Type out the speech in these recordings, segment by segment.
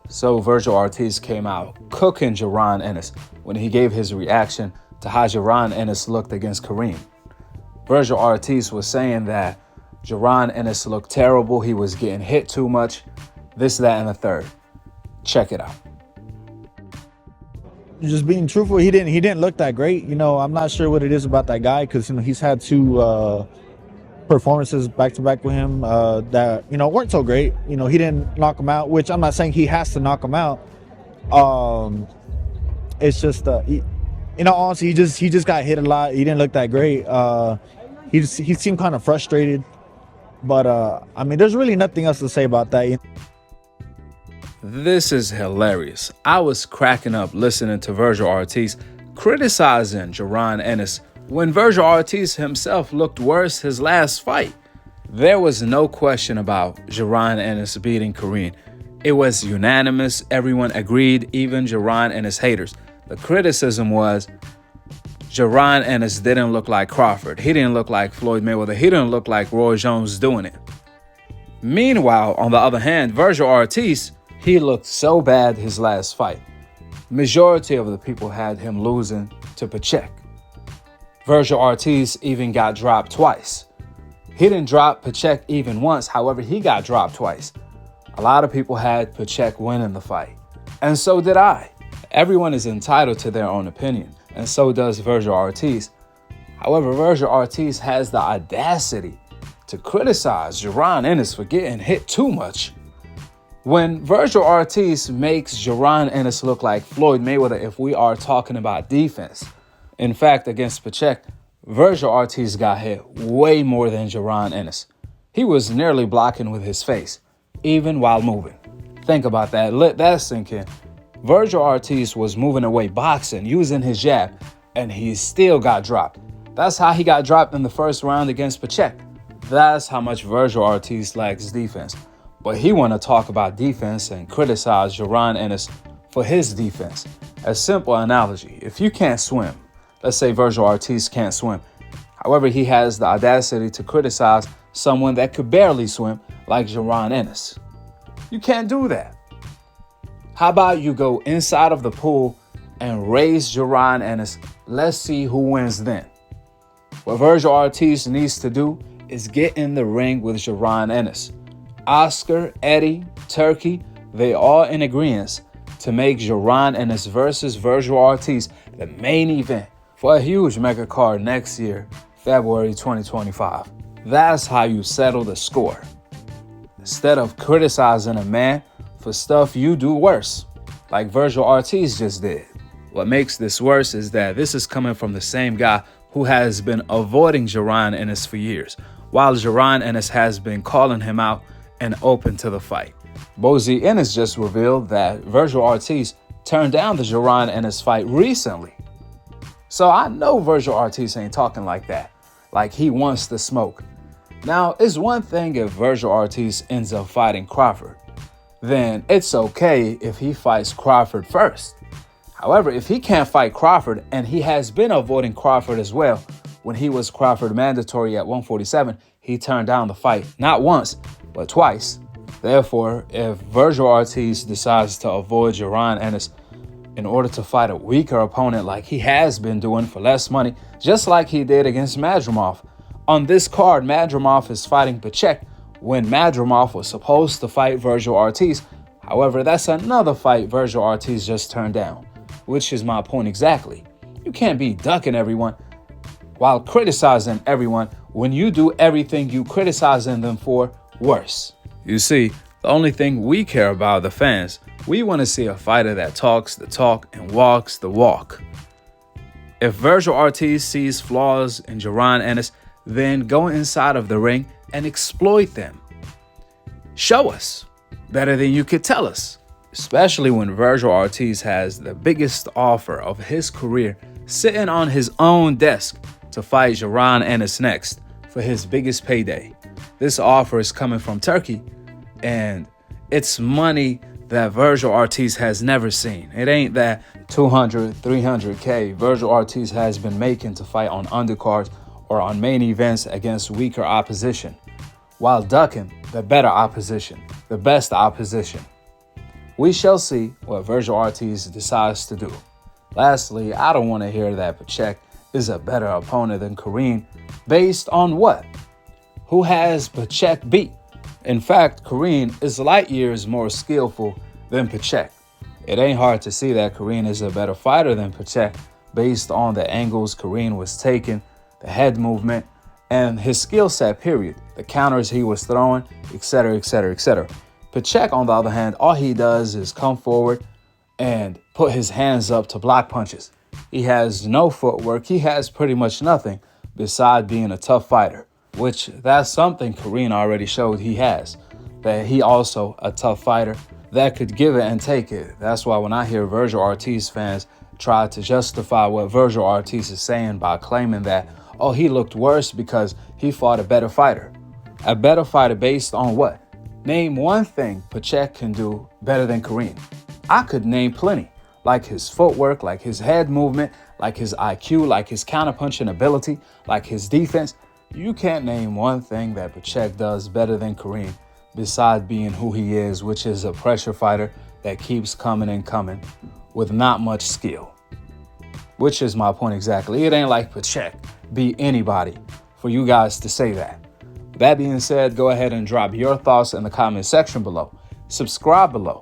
So Vergil Ortiz came out cooking Jaron Ennis when he gave his reaction to how Jaron Ennis looked against Kareem. Vergil Ortiz was saying that Jaron Ennis looked terrible. He was getting hit too much. This, that, and the third. Check it out. Just being truthful, he didn't look that great. I'm not sure what it is about that guy because he's had two performances back to back with him that weren't so great. He didn't knock him out, which I'm not saying he has to knock him out. It's just honestly, he just got hit a lot. He didn't look that great. He seemed kind of frustrated, but there's really nothing else to say about that. This is hilarious. I was cracking up listening to Vergil Ortiz criticizing Jaron Ennis when Vergil Ortiz himself looked worse his last fight. There was no question about Jaron Ennis beating Kareem. It was unanimous. Everyone agreed, even Jaron Ennis haters. The criticism was Jaron Ennis didn't look like Crawford. He didn't look like Floyd Mayweather. He didn't look like Roy Jones doing it. Meanwhile, on the other hand, Vergil Ortiz, he looked so bad his last fight. Majority of the people had him losing to Pacheco. Vergil Ortiz even got dropped twice. He didn't drop Pacheco even once. However, he got dropped twice. A lot of people had Pacheco winning the fight. And so did I. Everyone is entitled to their own opinion. And so does Vergil Ortiz. However, Vergil Ortiz has the audacity to criticize Jaron Ennis for getting hit too much. When Vergil Ortiz makes Jaron Ennis look like Floyd Mayweather if we are talking about defense. In fact, against Pacheco, Vergil Ortiz got hit way more than Jaron Ennis. He was nearly blocking with his face, even while moving. Think about that. Let that sink in. Vergil Ortiz was moving away boxing, using his jab, and he still got dropped. That's how he got dropped in the first round against Pacheco. That's how much Vergil Ortiz lacks defense. But he want to talk about defense and criticize Jaron Ennis for his defense. A simple analogy. If you can't swim, let's say Vergil Ortiz can't swim. However, he has the audacity to criticize someone that could barely swim like Jaron Ennis. You can't do that. How about you go inside of the pool and raise Jaron Ennis? Let's see who wins then. What Vergil Ortiz needs to do is get in the ring with Jaron Ennis. Oscar, Eddie, Turkey, they all in agreement to make Jaron Ennis versus Vergil Ortiz the main event for a huge mega card next year, February 2025. That's how you settle the score. Instead of criticizing a man for stuff you do worse, like Vergil Ortiz just did. What makes this worse is that this is coming from the same guy who has been avoiding Jaron Ennis for years, while Jaron Ennis has been calling him out and open to the fight. Bozy Ennis just revealed that Vergil Ortiz turned down the Jaron Ennis fight recently. So I know Vergil Ortiz ain't talking like that, like he wants the smoke. Now, it's one thing if Vergil Ortiz ends up fighting Crawford. Then it's okay if he fights Crawford first. However, if he can't fight Crawford, and he has been avoiding Crawford as well, when he was Crawford mandatory at 147, he turned down the fight, not once, but twice. Therefore, if Vergil Ortiz decides to avoid Jaron Ennis in order to fight a weaker opponent like he has been doing for less money, just like he did against Madrimov. On this card, Madrimov is fighting Pacheco when Madrimov was supposed to fight Vergil Ortiz. However, that's another fight Vergil Ortiz just turned down, which is my point exactly. You can't be ducking everyone while criticizing everyone when you do everything you criticizing them for worse. You see, the only thing we care about, the fans, we want to see a fighter that talks the talk and walks the walk. If Vergil Ortiz sees flaws in Jaron Ennis, then go inside of the ring and exploit them. Show us better than you could tell us, especially when Vergil Ortiz has the biggest offer of his career sitting on his own desk to fight Jaron Ennis next for his biggest payday. This offer is coming from Turkey, and it's money that Vergil Ortiz has never seen. It ain't that 200, 300K Vergil Ortiz has been making to fight on undercards or on main events against weaker opposition, while ducking the better opposition, the best opposition. We shall see what Vergil Ortiz decides to do. Lastly, I don't want to hear that Pacheco is a better opponent than Kareem based on what? Who has Pacheco beat? In fact, Kareem is light years more skillful than Pacheco. It ain't hard to see that Kareem is a better fighter than Pacheco based on the angles Kareem was taking, the head movement, and his skill set, period. The counters he was throwing, etc., etc., etc. Pacheco, on the other hand, all he does is come forward and put his hands up to block punches. He has no footwork. He has pretty much nothing besides being a tough fighter, which that's something Kareem already showed he has, that he also a tough fighter that could give it and take it. That's why when I hear Vergil Ortiz fans try to justify what Vergil Ortiz is saying by claiming that, oh, he looked worse because he fought a better fighter. A better fighter based on what? Name one thing Pacheco can do better than Kareem. I could name plenty, like his footwork, like his head movement, like his IQ, like his counterpunching ability, like his defense. You can't name one thing that Pacheco does better than Kareem besides being who he is, which is a pressure fighter that keeps coming and coming with not much skill. Which is my point exactly. It ain't like Pacheco beat anybody for you guys to say that. That being said, go ahead and drop your thoughts in the comment section below. Subscribe below.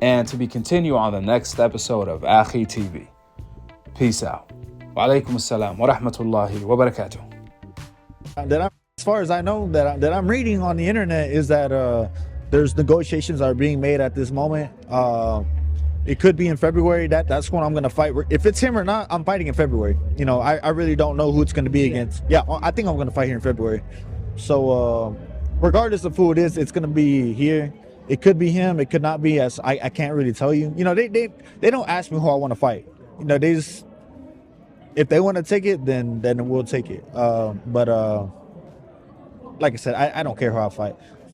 And to be continued on the next episode of Akhi TV. Peace out. Wa alaikum assalam wa rahmatullahi wa barakatuh. As far as I know, that I'm reading on the internet is that there's negotiations are being made at this moment. It could be in February. That's when I'm going to fight. If it's him or not, I'm fighting in February. You know, I really don't know who it's going to be against. Yeah, I think I'm going to fight here in February. So regardless of who it is, it's going to be here. It could be him. It could not be. As I can't really tell you. You know, they don't ask me who I want to fight. You know, they just, if they want to take it, then we'll take it. But like I said, I don't care who I fight.